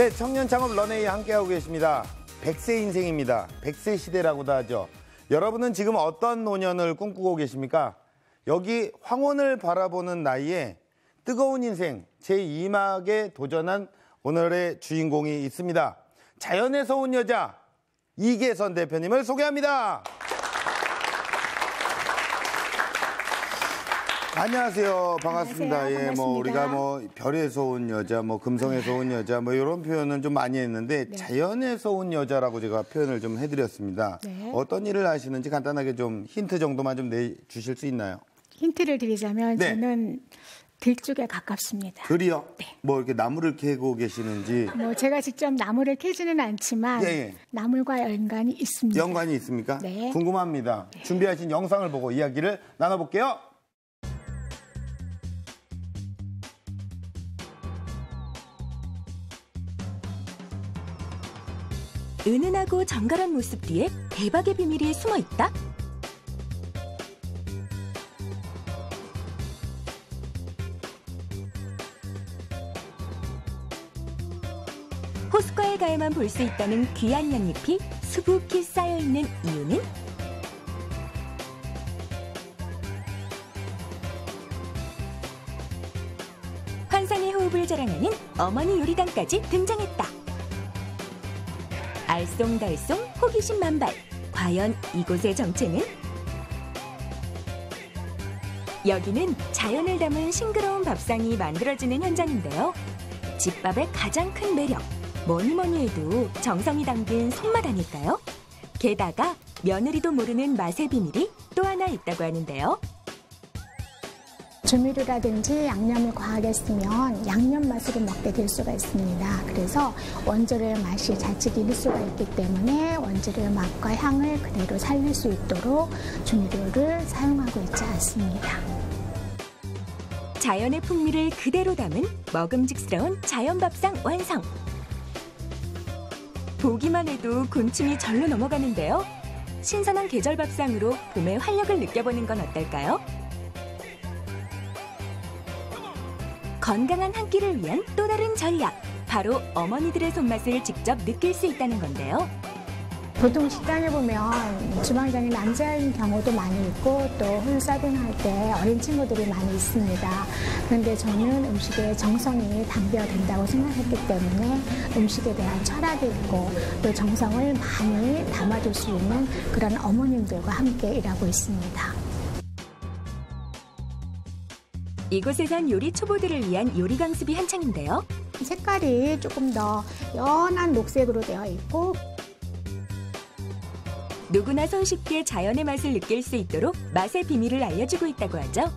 네, 청년 창업 런웨이 함께하고 계십니다. 100세 인생입니다. 100세 시대라고도 하죠. 여러분은 지금 어떤 노년을 꿈꾸고 계십니까? 여기 황혼을 바라보는 나이에 뜨거운 인생 제2막에 도전한 오늘의 주인공이 있습니다. 자연에서 온 여자 이계선 대표님을 소개합니다. 안녕하세요. 반갑습니다. 안녕하세요. 예, 우리가 별에서 온 여자, 금성에서 온 여자, 이런 표현은 좀 많이 했는데 네. 자연에서 온 여자라고 제가 표현을 좀 해드렸습니다. 네. 어떤 일을 하시는지 간단하게 좀 힌트 정도만 좀 내주실 수 있나요? 힌트를 드리자면 네. 저는 들쪽에 가깝습니다. 들이요? 네. 이렇게 나무를 캐고 계시는지. 제가 직접 나무를 캐지는 않지만 예. 나물과 연관이 있습니다. 연관이 있습니까? 네. 궁금합니다. 네. 준비하신 영상을 보고 이야기를 나눠볼게요. 은은하고 정갈한 모습 뒤에 대박의 비밀이 숨어 있다? 호숫가에 가야만 볼 수 있다는 귀한 연잎이 수북히 쌓여있는 이유는? 환상의 호흡을 자랑하는 어머니 요리단까지 등장했다. 알쏭달쏭 호기심 만발. 과연 이곳의 정체는? 여기는 자연을 담은 싱그러운 밥상이 만들어지는 현장인데요. 집밥의 가장 큰 매력, 뭐니뭐니 해도 정성이 담긴 손맛 아닐까요? 게다가 며느리도 모르는 맛의 비밀이 또 하나 있다고 하는데요. 조미료라든지 양념을 과하게 쓰면 양념 맛으로 먹게 될 수가 있습니다. 그래서 원재료의 맛이 자칫 잃을 수가 있기 때문에 원재료의 맛과 향을 그대로 살릴 수 있도록 조미료를 사용하고 있지 않습니다. 자연의 풍미를 그대로 담은 먹음직스러운 자연밥상 완성! 보기만 해도 군침이 절로 넘어가는데요. 신선한 계절 밥상으로 봄의 활력을 느껴보는 건 어떨까요? 건강한 한 끼를 위한 또 다른 전략, 바로 어머니들의 손맛을 직접 느낄 수 있다는 건데요. 보통 식당에 보면 주방장이 남자인 경우도 많이 있고 또 홀서빙할 때 어린 친구들이 많이 있습니다. 그런데 저는 음식에 정성이 담겨야 된다고 생각했기 때문에 음식에 대한 철학이 있고 또 정성을 많이 담아줄 수 있는 그런 어머님들과 함께 일하고 있습니다. 이곳에선 요리 초보들을 위한 요리 강습이 한창인데요. 색깔이 조금 더 연한 녹색으로 되어 있고 누구나 손쉽게 자연의 맛을 느낄 수 있도록 맛의 비밀을 알려주고 있다고 하죠.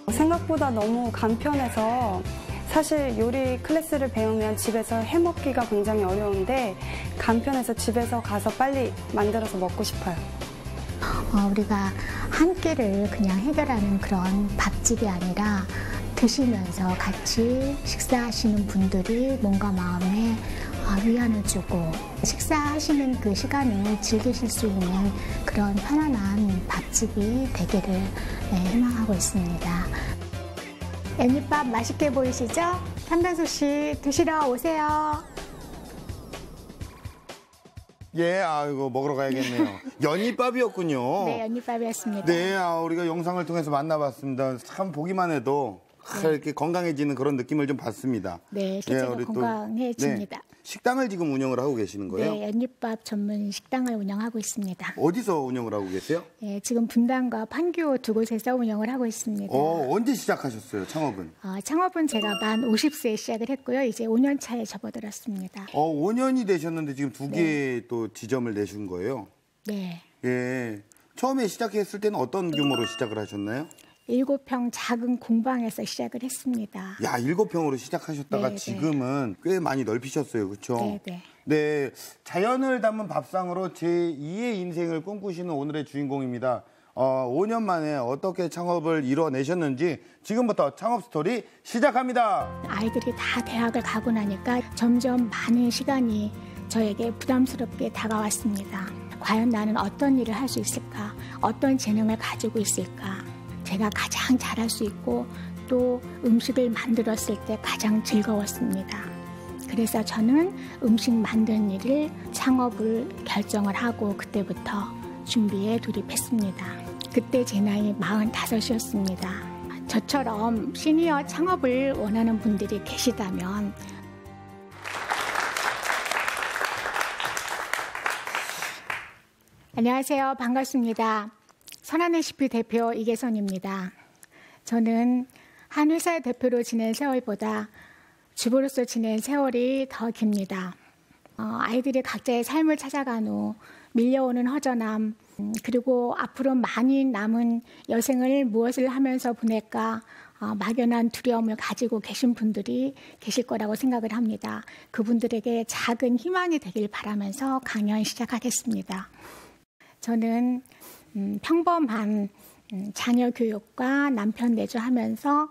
생각보다 너무 간편해서 사실 요리 클래스를 배우면 집에서 해먹기가 굉장히 어려운데 간편해서 집에서 가서 빨리 만들어서 먹고 싶어요. 우리가 한 끼를 그냥 해결하는 그런 밥집이 아니라 드시면서 같이 식사하시는 분들이 뭔가 마음에 위안을 주고 식사하시는 그 시간을 즐기실 수 있는 그런 편안한 밥집이 되기를 희망하고 있습니다. 연잎밥 맛있게 보이시죠? 한단숙 씨 드시러 오세요. 예, 이거 먹으러 가야겠네요. 연잎밥이었군요. 네, 연잎밥이었습니다. 네, 우리가 영상을 통해서 만나봤습니다. 참 보기만 해도 이렇게 건강해지는 그런 느낌을 좀 받습니다. 네, 실제로 우리 건강해집니다. 네, 식당을 지금 운영을 하고 계시는 거예요? 네, 연잎밥 전문 식당을 운영하고 있습니다. 어디서 운영을 하고 계세요? 네, 지금 분당과 판교 두 곳에서 운영을 하고 있습니다. 언제 시작하셨어요, 창업은? 창업은 제가 만 50세에 시작을 했고요. 이제 5년 차에 접어들었습니다. 5년이 되셨는데 지금 두 네. 개의 또 지점을 내신 거예요? 네. 예. 처음에 시작했을 때는 어떤 규모로 시작을 하셨나요? 7평 작은 공방에서 시작을 했습니다. 야, 7평으로 시작하셨다가 네, 지금은 꽤 많이 넓히셨어요. 그렇죠? 네, 네. 네, 자연을 담은 밥상으로 제2의 인생을 꿈꾸시는 오늘의 주인공입니다. 5년 만에 어떻게 창업을 이뤄내셨는지 지금부터 창업 스토리 시작합니다. 아이들이 다 대학을 가고 나니까 점점 많은 시간이 저에게 부담스럽게 다가왔습니다. 과연 나는 어떤 일을 할 수 있을까? 어떤 재능을 가지고 있을까? 제가 가장 잘할 수 있고 또 음식을 만들었을 때 가장 즐거웠습니다. 그래서 저는 음식 만드는 일을 창업을 결정을 하고 그때부터 준비에 돌입했습니다. 그때 제 나이 45이었습니다. 저처럼 시니어 창업을 원하는 분들이 계시다면 안녕하세요. 반갑습니다. 선한레시피 대표 이계선입니다. 저는 한 회사의 대표로 지낸 세월보다 주부로서 지낸 세월이 더 깁니다. 아이들이 각자의 삶을 찾아간 후 밀려오는 허전함, 그리고 앞으로 많이 남은 여생을 무엇을 하면서 보낼까 막연한 두려움을 가지고 계신 분들이 계실 거라고 생각을 합니다. 그분들에게 작은 희망이 되길 바라면서 강연 시작하겠습니다. 저는 평범한 자녀 교육과 남편 내조하면서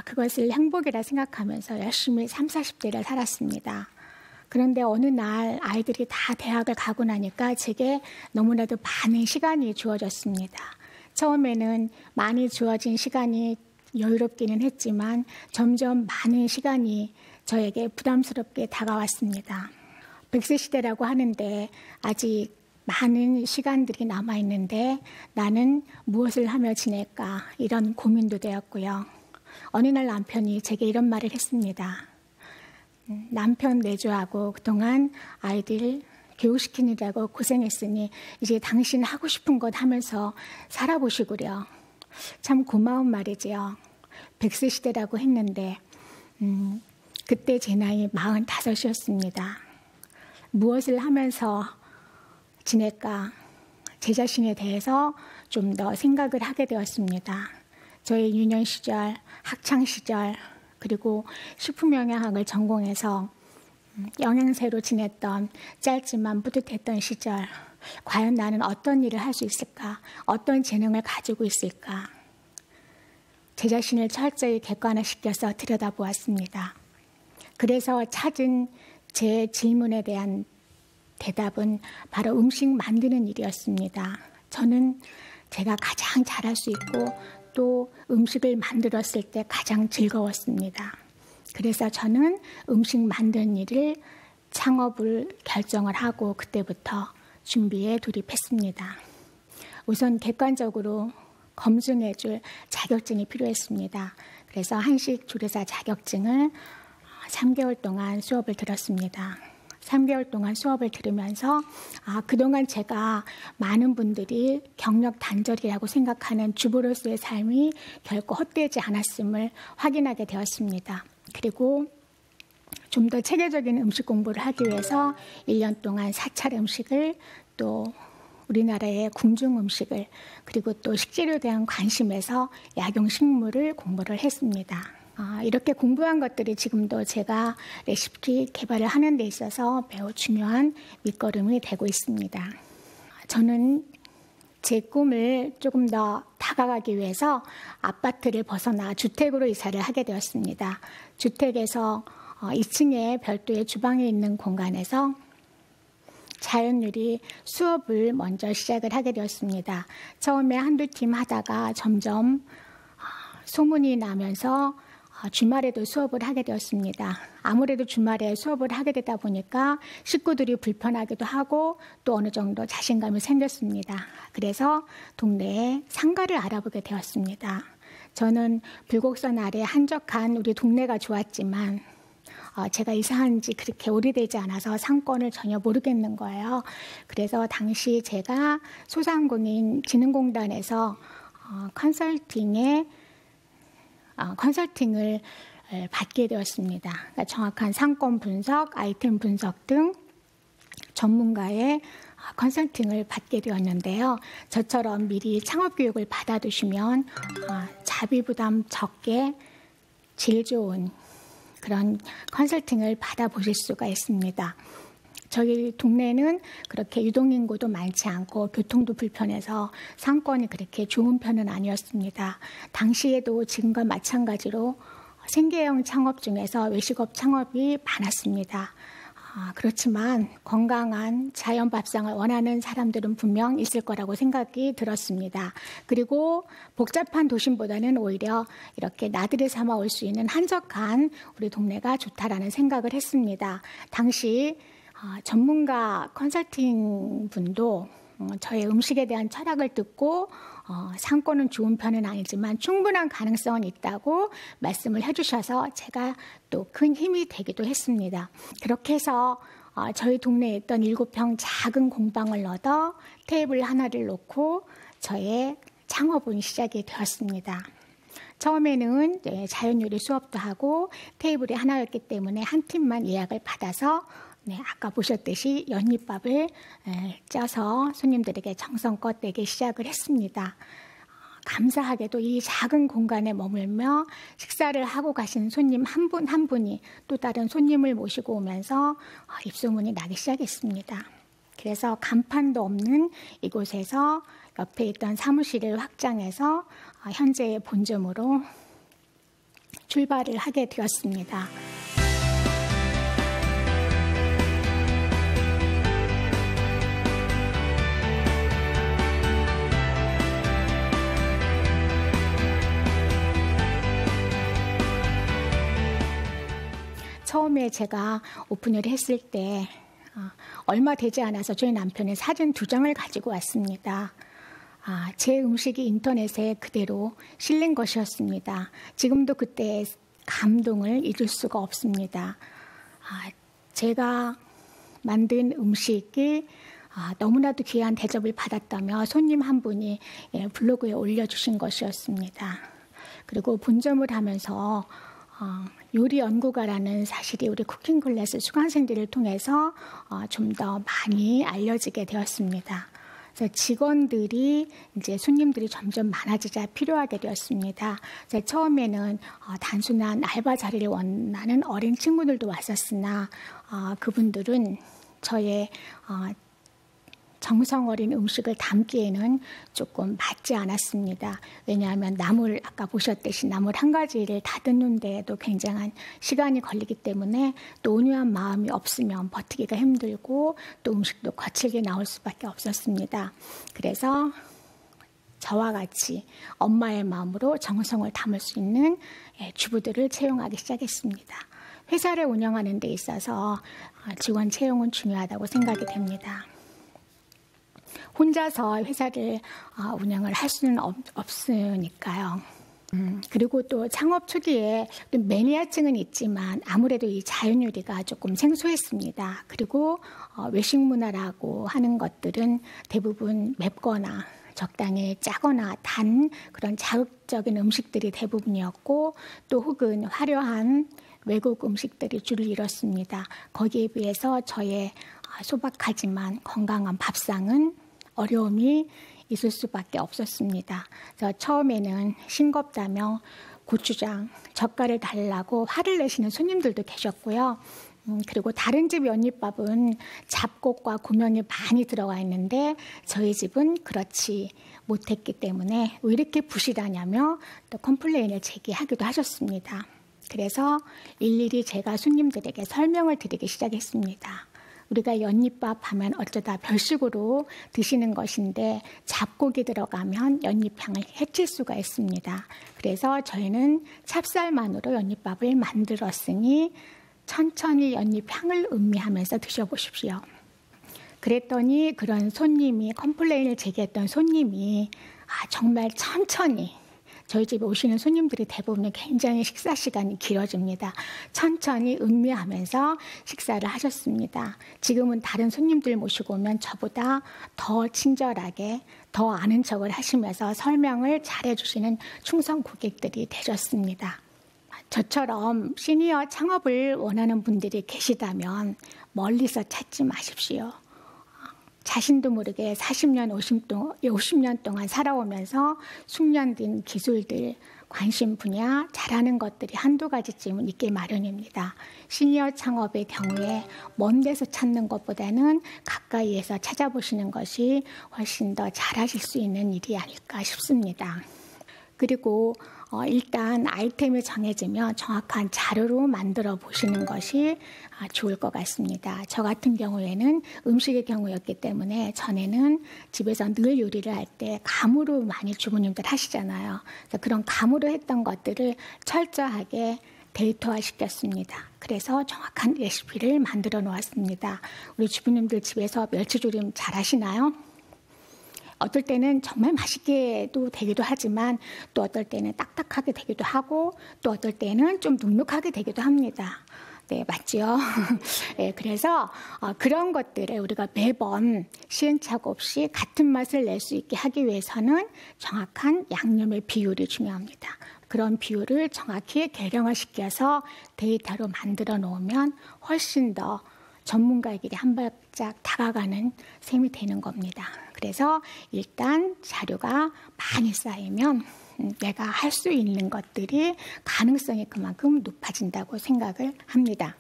그것을 행복이라 생각하면서 열심히 30, 40대를 살았습니다. 그런데 어느 날 아이들이 다 대학을 가고 나니까 제게 너무나도 많은 시간이 주어졌습니다. 처음에는 많이 주어진 시간이 여유롭기는 했지만 점점 많은 시간이 저에게 부담스럽게 다가왔습니다. 100세 시대라고 하는데 아직 많은 시간들이 남아있는데 나는 무엇을 하며 지낼까 이런 고민도 되었고요. 어느 날 남편이 제게 이런 말을 했습니다. 남편 내조하고 그동안 아이들 교육시키느라고 고생했으니 이제 당신 하고 싶은 것 하면서 살아보시구려. 참 고마운 말이지요. 100세 시대라고 했는데 그때 제 나이 45이었습니다. 무엇을 하면서 지낼까 제 자신에 대해서 좀 더 생각을 하게 되었습니다. 저의 유년 시절, 학창 시절, 그리고 식품영양학을 전공해서 영양사로 지냈던 짧지만 뿌듯했던 시절, 과연 나는 어떤 일을 할 수 있을까? 어떤 재능을 가지고 있을까? 제 자신을 철저히 객관화시켜서 들여다보았습니다. 그래서 찾은 제 질문에 대한 대답은 바로 음식 만드는 일이었습니다. 저는 제가 가장 잘할 수 있고 또 음식을 만들었을 때 가장 즐거웠습니다. 그래서 저는 음식 만드는 일을 창업을 결정을 하고 그때부터 준비에 돌입했습니다. 우선 객관적으로 검증해줄 자격증이 필요했습니다. 그래서 한식 조리사 자격증을 3개월 동안 수업을 들었습니다. 3개월 동안 수업을 들으면서 그동안 제가 많은 분들이 경력 단절이라고 생각하는 주부로서의 삶이 결코 헛되지 않았음을 확인하게 되었습니다. 그리고 좀 더 체계적인 음식 공부를 하기 위해서 1년 동안 사찰 음식을 또 우리나라의 궁중 음식을 그리고 또 식재료에 대한 관심에서 약용식물을 공부를 했습니다. 이렇게 공부한 것들이 지금도 제가 레시피 개발을 하는 데 있어서 매우 중요한 밑거름이 되고 있습니다. 저는 제 꿈을 조금 더 다가가기 위해서 아파트를 벗어나 주택으로 이사를 하게 되었습니다. 주택에서 2층에 별도의 주방이 있는 공간에서 자연유리 수업을 먼저 시작을 하게 되었습니다. 처음에 한두 팀 하다가 점점 소문이 나면서 주말에도 수업을 하게 되었습니다. 아무래도 주말에 수업을 하게 되다 보니까 식구들이 불편하기도 하고 또 어느 정도 자신감이 생겼습니다. 그래서 동네에 상가를 알아보게 되었습니다. 저는 불곡선 아래 한적한 우리 동네가 좋았지만 제가 이사한 지 그렇게 오래되지 않아서 상권을 전혀 모르겠는 거예요. 그래서 당시 제가 소상공인 진흥공단에서 컨설팅을 받게 되었습니다. 그러니까 정확한 상권 분석, 아이템 분석 등 전문가의 컨설팅을 받게 되었는데요. 저처럼 미리 창업 교육을 받아두시면 자비 부담 적게 질 좋은 그런 컨설팅을 받아보실 수가 있습니다. 저희 동네는 그렇게 유동인구도 많지 않고 교통도 불편해서 상권이 그렇게 좋은 편은 아니었습니다. 당시에도 지금과 마찬가지로 생계형 창업 중에서 외식업 창업이 많았습니다. 그렇지만 건강한 자연 밥상을 원하는 사람들은 분명 있을 거라고 생각이 들었습니다. 그리고 복잡한 도심보다는 오히려 이렇게 나들이 삼아 올 수 있는 한적한 우리 동네가 좋다라는 생각을 했습니다. 당시 전문가 컨설팅 분도 저의 음식에 대한 철학을 듣고 상권은 좋은 편은 아니지만 충분한 가능성은 있다고 말씀을 해주셔서 제가 또 큰 힘이 되기도 했습니다. 그렇게 해서 저희 동네에 있던 7평 작은 공방을 얻어 테이블 하나를 놓고 저의 창업은 시작이 되었습니다. 처음에는 자연요리 수업도 하고 테이블이 하나였기 때문에 한 팀만 예약을 받아서 아까 보셨듯이 연잎밥을 쪄서 손님들에게 정성껏 내기 시작을 했습니다. 감사하게도 이 작은 공간에 머물며 식사를 하고 가신 손님 한 분 한 분이 또 다른 손님을 모시고 오면서 입소문이 나기 시작했습니다. 그래서 간판도 없는 이곳에서 옆에 있던 사무실을 확장해서 현재의 본점으로 출발을 하게 되었습니다. 처음에 제가 오픈을 했을 때 얼마 되지 않아서 저희 남편이 사진 2장을 가지고 왔습니다. 제 음식이 인터넷에 그대로 실린 것이었습니다. 지금도 그때의 감동을 잊을 수가 없습니다. 제가 만든 음식이 너무나도 귀한 대접을 받았다며 손님 한 분이 블로그에 올려주신 것이었습니다. 그리고 본점을 하면서 요리 연구가라는 사실이 우리 쿠킹 클래스 수강생들을 통해서 좀 더 많이 알려지게 되었습니다. 그래서 직원들이 이제 손님들이 점점 많아지자 필요하게 되었습니다. 그래서 처음에는 단순한 알바 자리를 원하는 어린 친구들도 왔었으나 그분들은 저의 정성 어린 음식을 담기에는 조금 맞지 않았습니다. 왜냐하면 나물, 아까 보셨듯이 나물 한 가지를 다듬는 데에도 굉장한 시간이 걸리기 때문에 또 온유한 마음이 없으면 버티기가 힘들고 또 음식도 거칠게 나올 수밖에 없었습니다. 그래서 저와 같이 엄마의 마음으로 정성을 담을 수 있는 주부들을 채용하기 시작했습니다. 회사를 운영하는 데 있어서 직원 채용은 중요하다고 생각이 됩니다. 혼자서 회사를 운영을 할 수는 없으니까요. 그리고 또 창업 초기에 매니아층은 있지만 아무래도 이 자연 요리가 조금 생소했습니다. 그리고 외식 문화라고 하는 것들은 대부분 맵거나 적당히 짜거나 단 그런 자극적인 음식들이 대부분이었고 또 혹은 화려한 외국 음식들이 줄을 이뤘습니다. 거기에 비해서 저의 소박하지만 건강한 밥상은 어려움이 있을 수밖에 없었습니다. 그래서 처음에는 싱겁다며 고추장, 젓갈을 달라고 화를 내시는 손님들도 계셨고요. 그리고 다른 집 연잎밥은 잡곡과 고명이 많이 들어가 있는데 저희 집은 그렇지 못했기 때문에 왜 이렇게 부실하냐며 또 컴플레인을 제기하기도 하셨습니다. 그래서 일일이 제가 손님들에게 설명을 드리기 시작했습니다. 우리가 연잎밥 하면 어쩌다 별식으로 드시는 것인데 잡곡이 들어가면 연잎향을 해칠 수가 있습니다. 그래서 저희는 찹쌀만으로 연잎밥을 만들었으니 천천히 연잎향을 음미하면서 드셔보십시오. 그랬더니 그런 손님이 컴플레인을 제기했던 손님이 정말 천천히 저희 집에 오시는 손님들이 대부분 굉장히 식사 시간이 길어집니다. 천천히 음미하면서 식사를 하셨습니다. 지금은 다른 손님들 모시고 오면 저보다 더 친절하게 더 아는 척을 하시면서 설명을 잘해주시는 충성 고객들이 되셨습니다. 저처럼 시니어 창업을 원하는 분들이 계시다면 멀리서 찾지 마십시오. 자신도 모르게 40년, 50년 동안 살아오면서 숙련된 기술들, 관심 분야, 잘하는 것들이 한두 가지쯤은 있기 마련입니다. 시니어 창업의 경우에 먼 데서 찾는 것보다는 가까이에서 찾아보시는 것이 훨씬 더 잘하실 수 있는 일이 아닐까 싶습니다. 그리고 일단 아이템이 정해지면 정확한 자료로 만들어 보시는 것이 좋을 것 같습니다. 저 같은 경우에는 음식의 경우였기 때문에 전에는 집에서 늘 요리를 할 때 감으로 많이 주부님들 하시잖아요. 그래서 그런 감으로 했던 것들을 철저하게 데이터화 시켰습니다. 그래서 정확한 레시피를 만들어 놓았습니다. 우리 주부님들 집에서 멸치조림 잘 하시나요? 어떨 때는 정말 맛있게도 되기도 하지만 또 어떨 때는 딱딱하게 되기도 하고 또 어떨 때는 좀 눅눅하게 되기도 합니다. 네, 맞죠? 네, 그래서 그런 것들을 우리가 매번 시행착오 없이 같은 맛을 낼 수 있게 하기 위해서는 정확한 양념의 비율이 중요합니다. 그런 비율을 정확히 계량화시켜서 데이터로 만들어 놓으면 훨씬 더 전문가의 길이 한 발짝 다가가는 셈이 되는 겁니다. 그래서 일단 자료가 많이 쌓이면 내가 할 수 있는 것들이 가능성이 그만큼 높아진다고 생각을 합니다.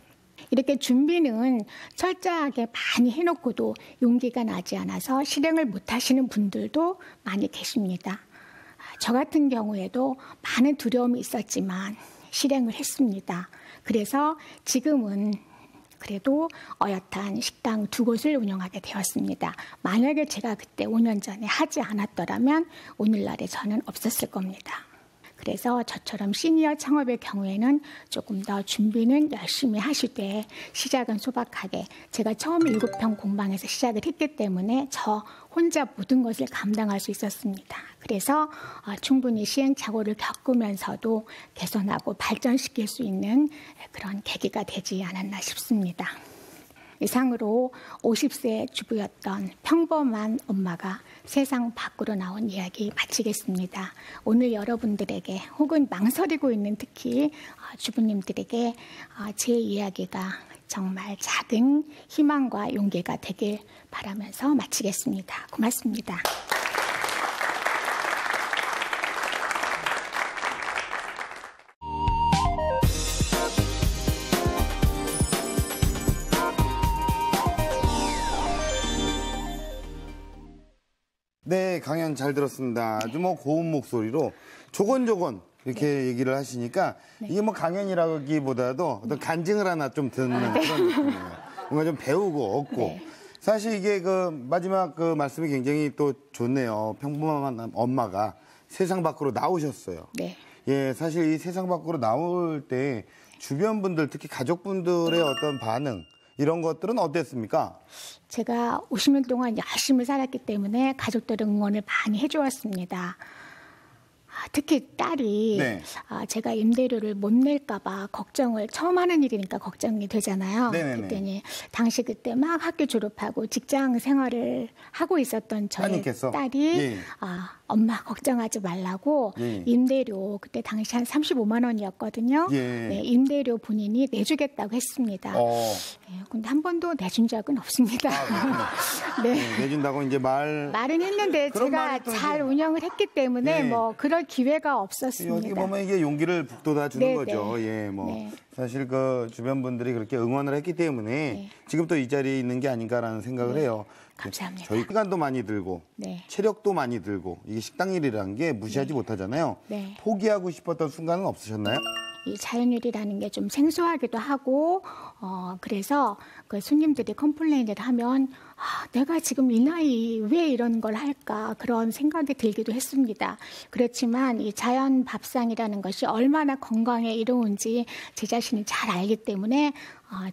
이렇게 준비는 철저하게 많이 해놓고도 용기가 나지 않아서 실행을 못하시는 분들도 많이 계십니다. 저 같은 경우에도 많은 두려움이 있었지만 실행을 했습니다. 그래서 지금은 그래도 어엿한 식당 2곳을 운영하게 되었습니다. 만약에 제가 그때 5년 전에 하지 않았더라면 오늘날에 저는 없었을 겁니다. 그래서 저처럼 시니어 창업의 경우에는 조금 더 준비는 열심히 하시되 시작은 소박하게 제가 처음 7평 공방에서 시작을 했기 때문에 저 혼자 모든 것을 감당할 수 있었습니다. 그래서 충분히 시행착오를 겪으면서도 개선하고 발전시킬 수 있는 그런 계기가 되지 않았나 싶습니다. 이상으로 50세 주부였던 평범한 엄마가 세상 밖으로 나온 이야기 마치겠습니다. 오늘 여러분들에게 혹은 망설이고 있는 특히 주부님들에게 제 이야기가 정말 작은 희망과 용기가 되길 바라면서 마치겠습니다. 고맙습니다. 네, 강연 잘 들었습니다. 아주 고운 목소리로 조곤조곤 이렇게 얘기를 하시니까 이게 강연이라기보다도 어떤 간증을 하나 좀 듣는 그런 느낌이에요. 뭔가 좀 배우고 얻고. 사실 이게 마지막 말씀이 굉장히 또 좋네요. 평범한 엄마가 세상 밖으로 나오셨어요. 네. 예, 사실 이 세상 밖으로 나올 때 주변 분들, 특히 가족분들의 어떤 반응, 이런 것들은 어땠습니까? 제가 50년 동안 열심히 살았기 때문에 가족들은 응원을 많이 해주었습니다. 특히 딸이 네. 제가 임대료를 못 낼까 봐 걱정을 처음 하는 일이니까 걱정이 되잖아요. 네네네. 그랬더니 당시 그때 막 학교 졸업하고 직장 생활을 하고 있었던 저의 따님께서? 딸이 예. 엄마 걱정하지 말라고 예. 임대료 그때 당시 한 35만 원이었거든요. 예. 네, 임대료 본인이 내주겠다고 했습니다. 네, 근데 한 번도 내준 적은 없습니다. 네. 내준다고 이제 말은 했는데 그런 제가 말이 또 잘 이제- 운영을 했기 때문에 네. 그럴 기회가 없었습니다. 여기 보면 이게 용기를 북돋아 주는 네, 거죠. 네. 예, 네. 사실 주변 분들이 그렇게 응원을 했기 때문에 네. 지금 또 이 자리에 있는 게 아닌가라는 생각을 해요. 감사합니다. 저희 시간도 많이 들고 네. 체력도 많이 들고 이게 식당 일이라는 게 무시하지 못하잖아요. 네. 포기하고 싶었던 순간은 없으셨나요? 이 자연요리라는 게 좀 생소하기도 하고 그래서 그 손님들이 컴플레인을 하면 내가 지금 이 나이 왜 이런 걸 할까 그런 생각이 들기도 했습니다. 그렇지만 이 자연 밥상이라는 것이 얼마나 건강에 이로운지 제 자신이 잘 알기 때문에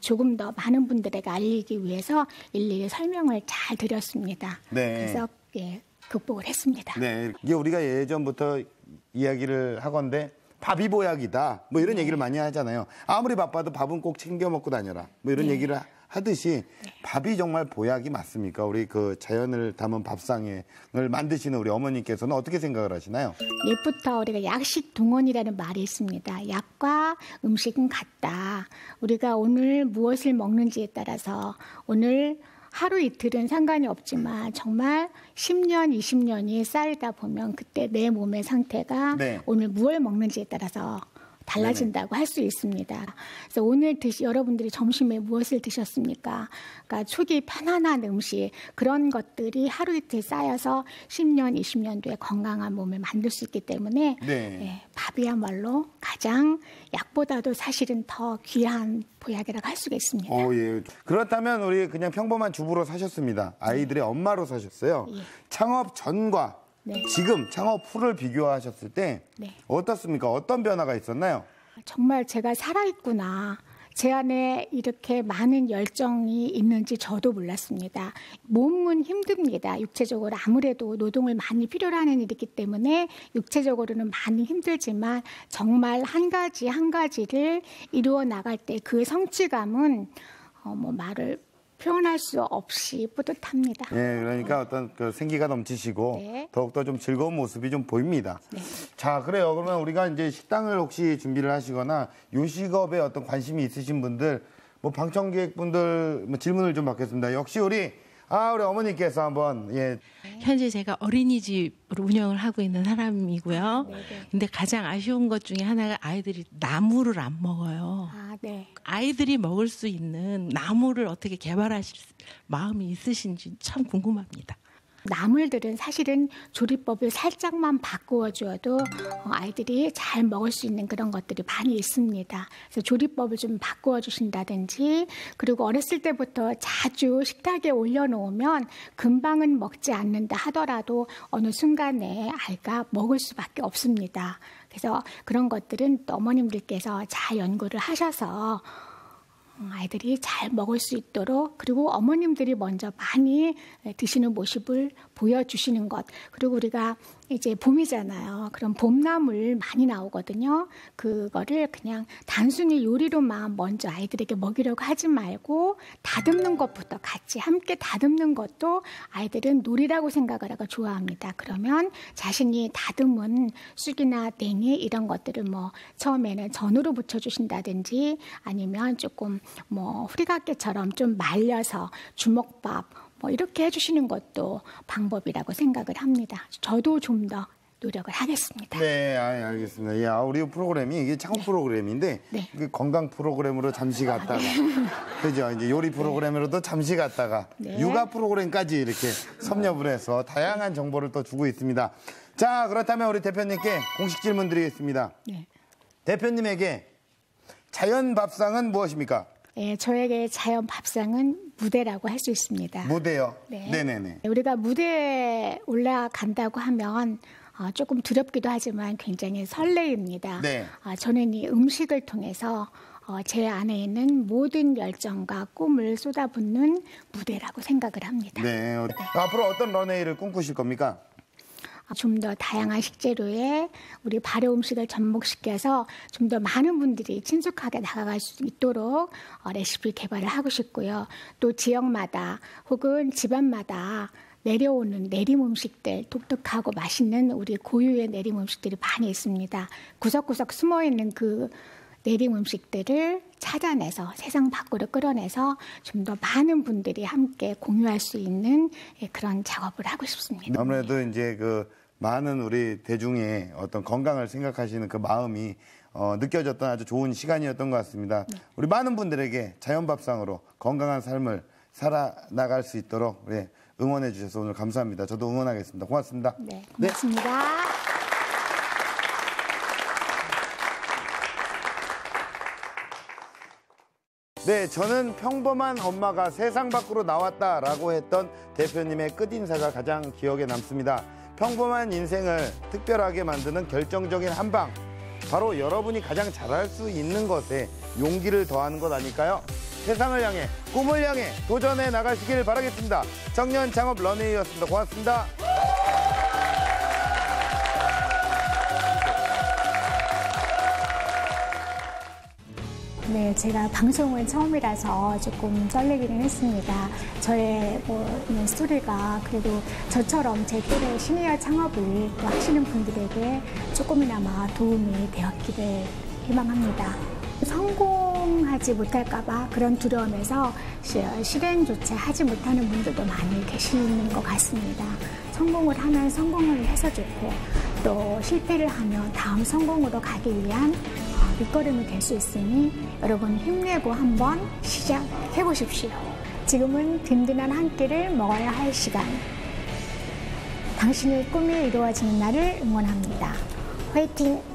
조금 더 많은 분들에게 알리기 위해서 일일이 설명을 잘 드렸습니다. 네. 그래서 극복을 했습니다. 네, 이게 우리가 예전부터 이야기를 하건대 밥이 보약이다. 이런 얘기를 많이 하잖아요. 아무리 바빠도 밥은 꼭 챙겨 먹고 다녀라. 이런 얘기를 하듯이 밥이 정말 보약이 맞습니까? 우리 자연을 담은 밥상을 만드시는 우리 어머님께서는 어떻게 생각을 하시나요? 옛부터 우리가 약식 동원이라는 말이 있습니다. 약과 음식은 같다. 우리가 오늘 무엇을 먹는지에 따라서 오늘 하루 이틀은 상관이 없지만 정말 10년, 20년이 쌓이다 보면 그때 내 몸의 상태가 네. 오늘 무엇을 먹는지에 따라서 달라진다고 할 수 있습니다. 그래서 오늘 여러분들이 점심에 무엇을 드셨습니까? 그러니까 초기 편안한 음식 그런 것들이 하루 이틀 쌓여서 10년, 20년 뒤에 건강한 몸을 만들 수 있기 때문에 네. 밥이야말로 가장 약보다도 사실은 더 귀한 보약이라고 할 수가 있습니다. 예. 그렇다면 우리 그냥 평범한 주부로 사셨습니다. 아이들의 엄마로 사셨어요. 예. 창업 전과 네. 지금 창업 후를 비교하셨을 때 네. 어떻습니까? 어떤 변화가 있었나요? 정말 제가 살아있구나. 제 안에 이렇게 많은 열정이 있는지 저도 몰랐습니다. 몸은 힘듭니다. 육체적으로 아무래도 노동을 많이 필요로 하는 일이기 때문에 육체적으로는 많이 힘들지만 정말 한 가지 한 가지를 이루어 나갈 때 그 성취감은 말을 표현할 수 없이 뿌듯합니다. 예, 그러니까 어떤 그 생기가 넘치시고 네. 더욱더 좀 즐거운 모습이 좀 보입니다. 네. 자, 그래요. 그러면 우리가 이제 식당을 혹시 준비를 하시거나 요식업에 어떤 관심이 있으신 분들, 뭐 방청객분들 질문을 좀 받겠습니다. 역시 우리 어머니께서 한번 현재 제가 어린이집으로 운영을 하고 있는 사람이고요. 근데 가장 아쉬운 것 중에 하나가 아이들이 나물을 안 먹어요. 네. 아이들이 먹을 수 있는 나물을 어떻게 개발하실 마음이 있으신지 참 궁금합니다. 나물들은 사실은 조리법을 살짝만 바꾸어 주어도 아이들이 잘 먹을 수 있는 그런 것들이 많이 있습니다. 그래서 조리법을 좀 바꾸어 주신다든지, 그리고 어렸을 때부터 자주 식탁에 올려놓으면 금방은 먹지 않는다 하더라도 어느 순간에 아이가 먹을 수밖에 없습니다. 그래서 그런 것들은 또 어머님들께서 잘 연구를 하셔서 아이들이 잘 먹을 수 있도록, 그리고 어머님들이 먼저 많이 드시는 모습을 보여주시는 것, 그리고 우리가 이제 봄이잖아요. 그럼 봄나물 많이 나오거든요. 그거를 그냥 단순히 요리로만 먼저 아이들에게 먹이려고 하지 말고 다듬는 것부터 같이 함께 다듬는 것도 아이들은 놀이라고 생각을 하고 좋아합니다. 그러면 자신이 다듬은 쑥이나 냉이 이런 것들을 처음에는 전으로 부쳐주신다든지, 아니면 조금 후리갓게처럼 좀 말려서 주먹밥 이렇게 해주시는 것도 방법이라고 생각을 합니다. 저도 좀 더 노력을 하겠습니다. 네, 알겠습니다. 우리 프로그램이 이게 창업 프로그램인데 이게 건강 프로그램으로 잠시 갔다가 그죠? 이제 요리 프로그램으로도 잠시 갔다가 육아 프로그램까지 이렇게 섭렵을 해서 다양한 정보를 또 주고 있습니다. 자, 그렇다면 우리 대표님께 공식 질문 드리겠습니다. 네. 대표님에게 자연 밥상은 무엇입니까? 네, 저에게 자연 밥상은 무대라고 할 수 있습니다. 무대요? 네. 네네네. 우리가 무대에 올라간다고 하면 조금 두렵기도 하지만 굉장히 설레입니다. 네. 저는 이 음식을 통해서 제 안에 있는 모든 열정과 꿈을 쏟아붓는 무대라고 생각을 합니다. 네. 앞으로 어떤 런웨이를 꿈꾸실 겁니까? 좀 더 다양한 식재료에 우리 발효 음식을 접목시켜서 좀 더 많은 분들이 친숙하게 다가갈 수 있도록 레시피 개발을 하고 싶고요. 또 지역마다 혹은 집안마다 내려오는 내림 음식들, 독특하고 맛있는 우리 고유의 내림 음식들이 많이 있습니다. 구석구석 숨어있는 그 내림 음식들을 찾아내서 세상 밖으로 끌어내서 좀 더 많은 분들이 함께 공유할 수 있는 그런 작업을 하고 싶습니다. 아무래도 이제 그 많은 우리 대중의 어떤 건강을 생각하시는 그 마음이 느껴졌던 아주 좋은 시간이었던 것 같습니다. 우리 많은 분들에게 자연밥상으로 건강한 삶을 살아나갈 수 있도록 응원해 주셔서 오늘 감사합니다. 저도 응원하겠습니다. 고맙습니다. 네, 고맙습니다. 네, 저는 평범한 엄마가 세상 밖으로 나왔다라고 했던 대표님의 끝인사가 가장 기억에 남습니다. 평범한 인생을 특별하게 만드는 결정적인 한방, 바로 여러분이 가장 잘할 수 있는 것에 용기를 더하는 것 아닐까요? 세상을 향해, 꿈을 향해 도전해 나가시길 바라겠습니다. 청년 창업 런웨이였습니다. 고맙습니다. 네, 제가 방송은 처음이라서 조금 떨리기는 했습니다. 저의 스토리가 그래도 저처럼 제 또래 시니어 창업을 또 하시는 분들에게 조금이나마 도움이 되었기를 희망합니다. 성공하지 못할까봐 그런 두려움에서 실행조차 하지 못하는 분들도 많이 계시는 것 같습니다. 성공을 하면 성공을 해서 좋고, 또 실패를 하면 다음 성공으로 가기 위한 밑거름이 될 수 있으니 여러분 힘내고 한번 시작해 보십시오. 지금은 든든한 한 끼를 먹어야 할 시간. 당신의 꿈이 이루어지는 날을 응원합니다. 화이팅!